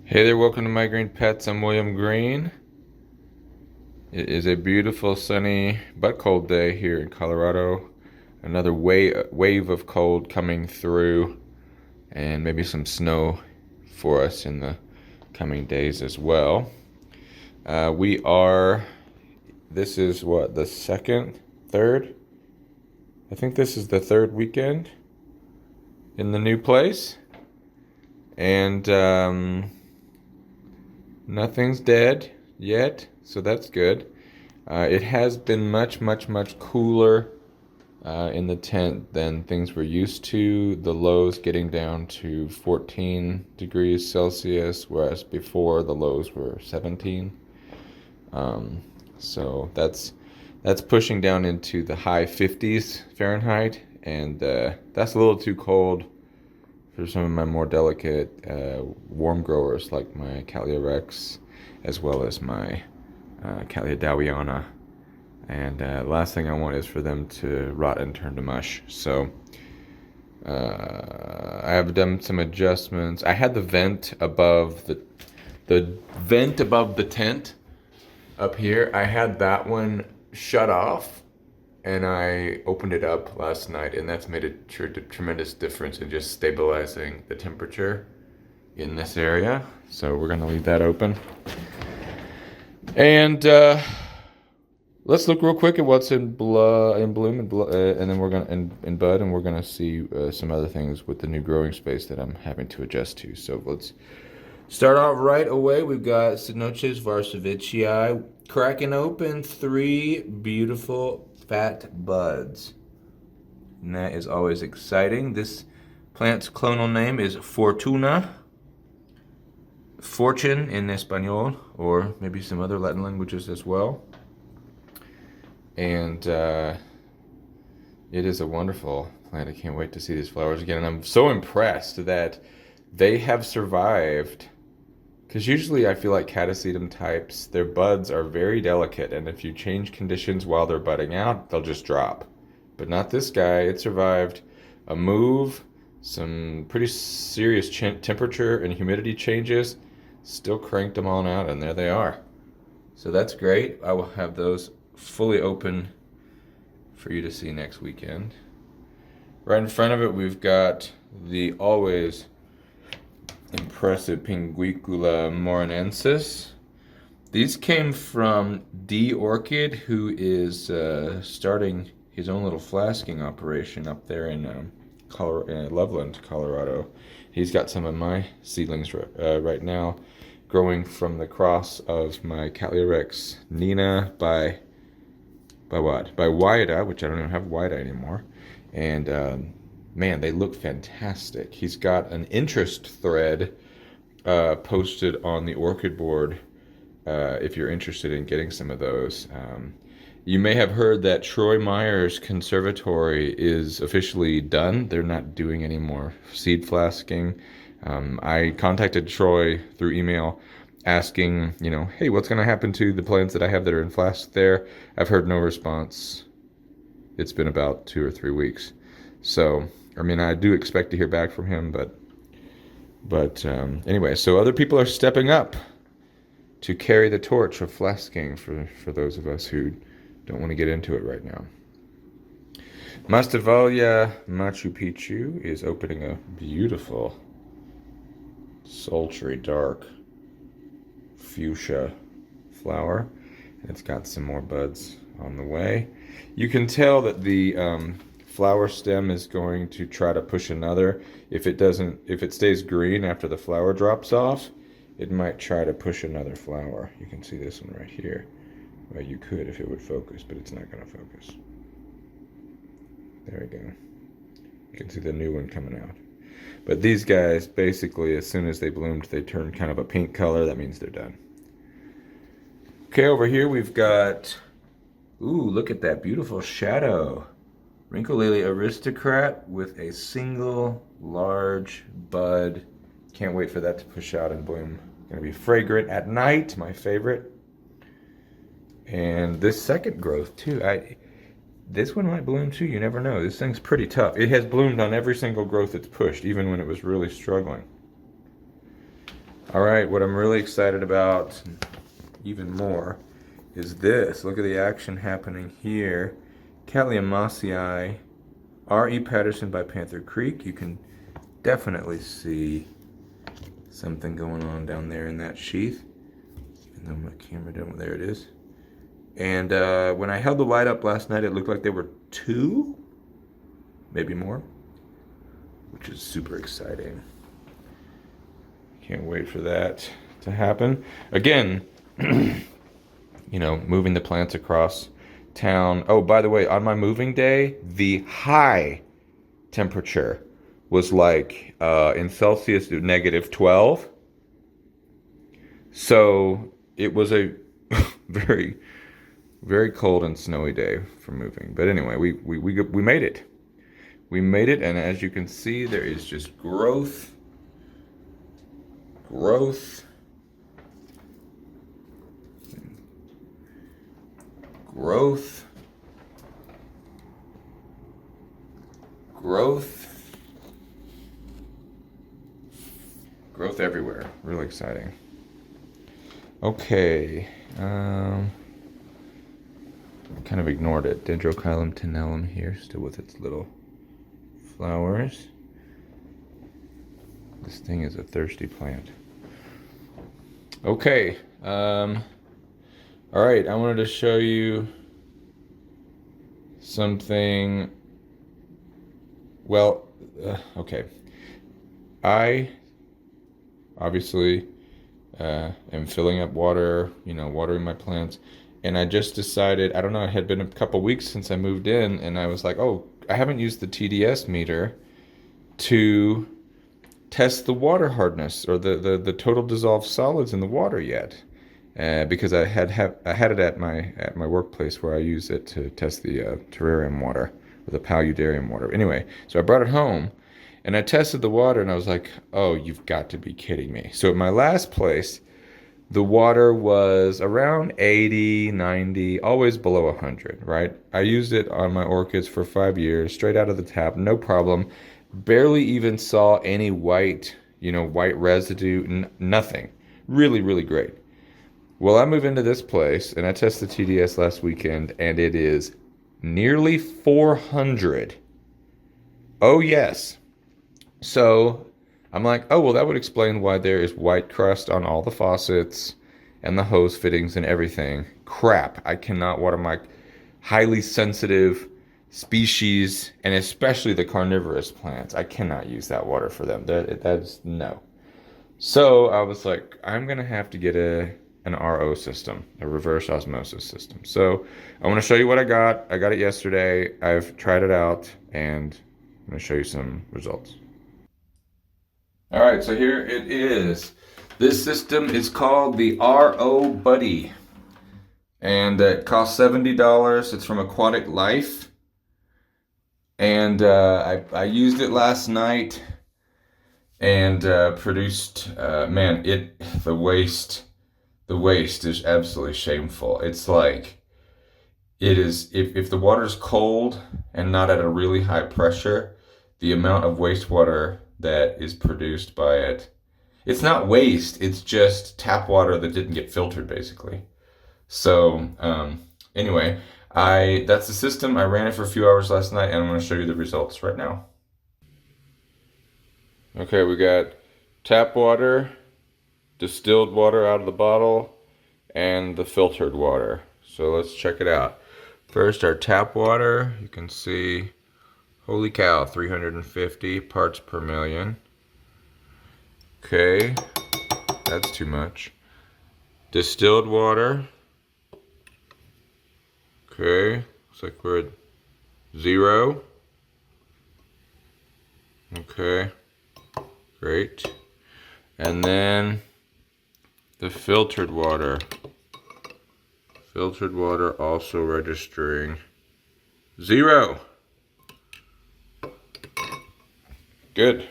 Hey there, welcome to My Green Pets. I'm William Green. It is a beautiful, sunny, but cold day here in Colorado. Another wave of cold coming through, and maybe some snow for us in the coming days as well. This is what, the second, third? I think this is the third weekend in the new place. And, nothing's dead yet, so that's good. It has been much, much, much cooler in the tent than things we're used to. The lows getting down to 14 degrees Celsius, whereas before the lows were 17. So that's pushing down into the high 50s Fahrenheit, and that's a little too cold for some of my more delicate warm growers like my Callia rex, as well as my Callia dowiana. And last thing I want is for them to rot and turn to mush. So I have done some adjustments. I had the vent above the tent up here. I had that one shut off, and I opened it up last night, and that's made a tremendous difference in just stabilizing the temperature in this area. So we're gonna leave that open. And let's look real quick at what's in bloom, and then we're gonna in bud, and we're gonna see some other things with the new growing space that I'm having to adjust to. So let's start off right away. We've got Cynoches varsovicii cracking open 3 beautiful fat buds. And that is always exciting. This plant's clonal name is Fortuna. Fortune in Espanol, or maybe some other Latin languages as well. And it is a wonderful plant. I can't wait to see these flowers again. And I'm so impressed that they have survived. Because usually I feel like catasetum types, their buds are very delicate, and if you change conditions while they're budding out, they'll just drop. But not this guy. It survived a move, some pretty serious temperature and humidity changes, still cranked them on out, and there they are. So that's great. I will have those fully open for you to see next weekend. Right in front of it, we've got the always impressive Pinguicula morinensis. These came from D. Orchid, who is starting his own little flasking operation up there in Loveland, Colorado. He's got some of my seedlings right now growing from the cross of my Callia rex Nina by what? By Wida, which I don't even have Wida anymore. And man, they look fantastic. He's got an interest thread posted on the orchid board if you're interested in getting some of those. You may have heard that Troy Meyer's conservatory is officially done. They're not doing any more seed flasking. I contacted Troy through email asking, hey, what's going to happen to the plants that I have that are in flask there? I've heard no response. It's been about 2 or 3 weeks. So, I mean, I do expect to hear back from him, but anyway, so other people are stepping up to carry the torch of flasking for those of us who don't want to get into it right now. Masdevallia Machu Picchu is opening a beautiful, sultry, dark fuchsia flower. And it's got some more buds on the way. You can tell that the flower stem is going to try to push another. If it stays green after the flower drops off, it might try to push another flower. You can see this one right here. Well, you could if it would focus, but it's not going to focus. There we go. You can see the new one coming out. But these guys, basically, as soon as they bloomed, they turned kind of a pink color. That means they're done. Okay, over here we've got, ooh, look at that beautiful shadow. Wrinkle Lily Aristocrat with a single large bud. Can't wait for that to push out and bloom. Gonna be fragrant at night, my favorite. And this second growth too. This one might bloom too, you never know. This thing's pretty tough. It has bloomed on every single growth it's pushed, even when it was really struggling. All right, what I'm really excited about, even more, is this. Look at the action happening here. Calliamaceae, R.E. Patterson by Panther Creek. You can definitely see something going on down there in that sheath. And then my camera down there it is. And when I held the light up last night, it looked like there were 2, maybe more, which is super exciting. Can't wait for that to happen. Again, you know, moving the plants across town. Oh, by the way, on my moving day, the high temperature was like in Celsius -12. So it was a very, very cold and snowy day for moving. But anyway, we made it. We made it, and as you can see, there is just growth, growth, growth, growth, growth everywhere. Really exciting. Okay, kind of ignored it. Dendrochilum tenellum here, still with its little flowers. This thing is a thirsty plant. Okay, all right, I wanted to show you something. Well, okay. I obviously am filling up water, you know, watering my plants. And I just decided, I don't know, it had been a couple weeks since I moved in, and I was like, oh, I haven't used the TDS meter to test the water hardness or the total dissolved solids in the water yet. Because I had it at my workplace where I use it to test the terrarium water, or the paludarium water. Anyway, so I brought it home, and I tested the water, and I was like, oh, you've got to be kidding me. So at my last place, the water was around 80, 90, always below 100, right? I used it on my orchids for 5 years, straight out of the tap, no problem. Barely even saw any white, you know, white residue, nothing. Really, really great. Well, I move into this place, and I tested TDS last weekend, and it is nearly 400. Oh, yes. So I'm like, oh, well, that would explain why there is white crust on all the faucets and the hose fittings and everything. Crap, I cannot water my highly sensitive species, and especially the carnivorous plants. I cannot use that water for them. That's no. So I was like, I'm going to have to get an RO system, a reverse osmosis system. So I want to show you what I got. I got it yesterday. I've tried it out, and I'm going to show you some results. All right, so here it is. This system is called the RO Buddy, and it costs $70. It's from Aquatic Life, and I used it last night, and produced. Man, the waste is absolutely shameful. It's like it is if the water is cold and not at a really high pressure, the amount of wastewater that is produced by it, it's not waste, it's just tap water that didn't get filtered, basically. So anyway, that's the system. I ran it for a few hours last night, and I'm going to show you the results right now. Okay, we got tap water, distilled water out of the bottle, and the filtered water. So let's check it out. First, our tap water. You can see, holy cow, 350 parts per million. Okay, that's too much. Distilled water. Okay, looks like we're at 0. Okay, great. And then the filtered water. Filtered water also registering 0. Good.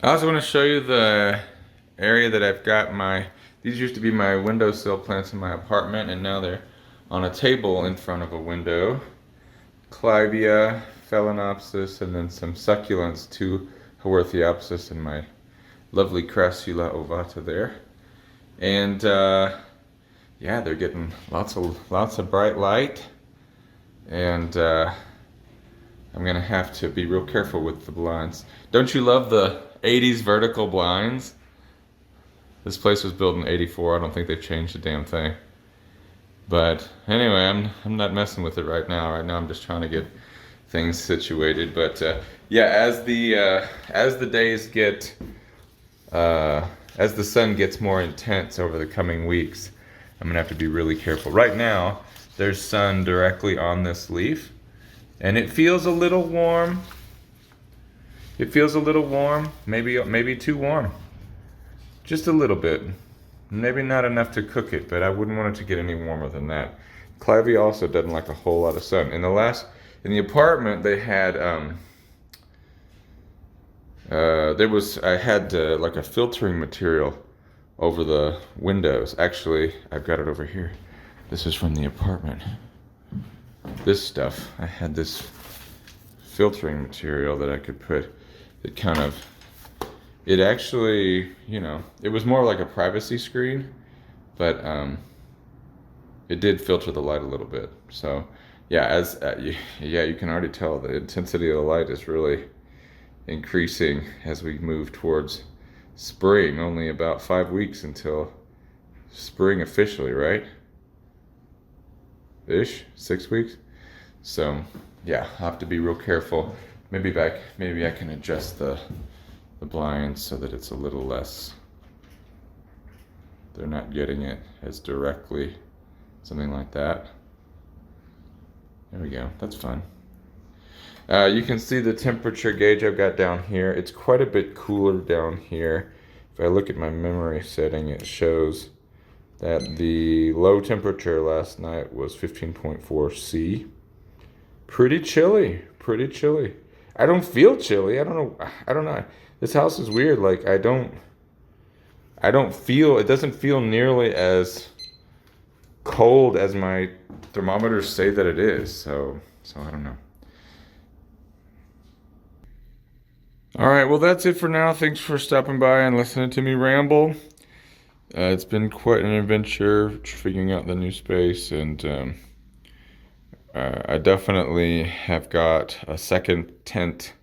I also want to show you the area that I've got these used to be my windowsill plants in my apartment, and now they're on a table in front of a window. Clivia, Phalaenopsis, and then some succulents, 2 Haworthiopsis and my lovely Crassula ovata there. And yeah, they're getting lots of bright light, and I'm gonna have to be real careful with the blinds. Don't you love the 80s vertical blinds? This place was built in '84. I don't think they've changed a damn thing. But anyway, I'm not messing with it right now. Right now I'm just trying to get things situated. But yeah, as the days get as the sun gets more intense over the coming weeks, I'm gonna have to be really careful. Right now, there's sun directly on this leaf, and it feels a little warm. It feels a little warm, maybe too warm. Just a little bit. Maybe not enough to cook it, but I wouldn't want it to get any warmer than that. Clivia also doesn't like a whole lot of sun. In the apartment, they had I had like a filtering material over the windows. Actually, I've got it over here. This is from the apartment. This stuff, I had this filtering material that I could put. It kind of, it actually, you know, it was more like a privacy screen, but it did filter the light a little bit. So yeah, you can already tell the intensity of the light is really increasing as we move towards spring. Only about 5 weeks until spring officially, right? Ish, 6 weeks. So yeah, I'll have to be real careful. Maybe I can adjust the blinds so that it's a little less, they're not getting it as directly, something like that. There we go, that's fine. You can see the temperature gauge I've got down here. It's quite a bit cooler down here. If I look at my memory setting, it shows that the low temperature last night was 15.4 C. Pretty chilly, pretty chilly. I don't feel chilly. I don't know. This house is weird. Like I don't feel, it doesn't feel nearly as cold as my thermometers say that it is. So I don't know. All right, well, that's it for now. Thanks for stopping by and listening to me ramble. It's been quite an adventure figuring out the new space, and I definitely have got a second tent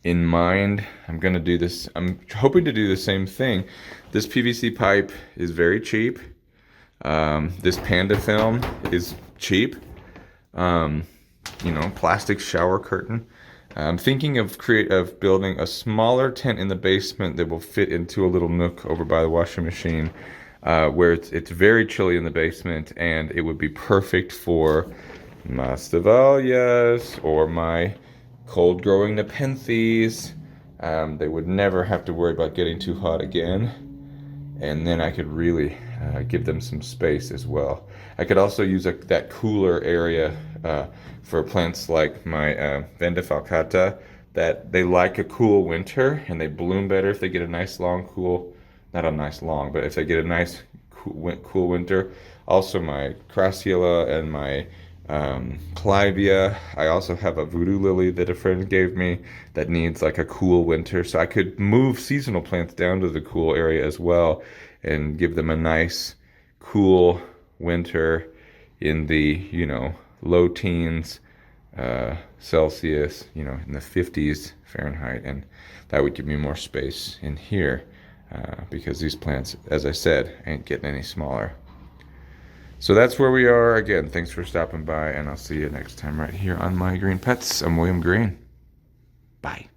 in mind. I'm gonna do this. I'm hoping to do the same thing. This PVC pipe is very cheap. This Panda film is cheap. Plastic shower curtain. I'm thinking of building a smaller tent in the basement that will fit into a little nook over by the washing machine, where it's very chilly in the basement, and it would be perfect for my Stevalias or my cold growing Nepenthes. They would never have to worry about getting too hot again, and then I could really give them some space as well. I could also use that cooler area for plants like my Vanda falcata, that they like a cool winter and they bloom better if they get a nice long cool, not a nice long, but if they get a nice cool winter. Also my Crassula and my Clivia. I also have a voodoo lily that a friend gave me that needs like a cool winter, so I could move seasonal plants down to the cool area as well and give them a nice cool winter in the low teens Celsius, in the 50s Fahrenheit, and that would give me more space in here because these plants, as I said, ain't getting any smaller. So that's where we are. Again, thanks for stopping by, and I'll see you next time right here on My Green Pets. I'm William Green. Bye.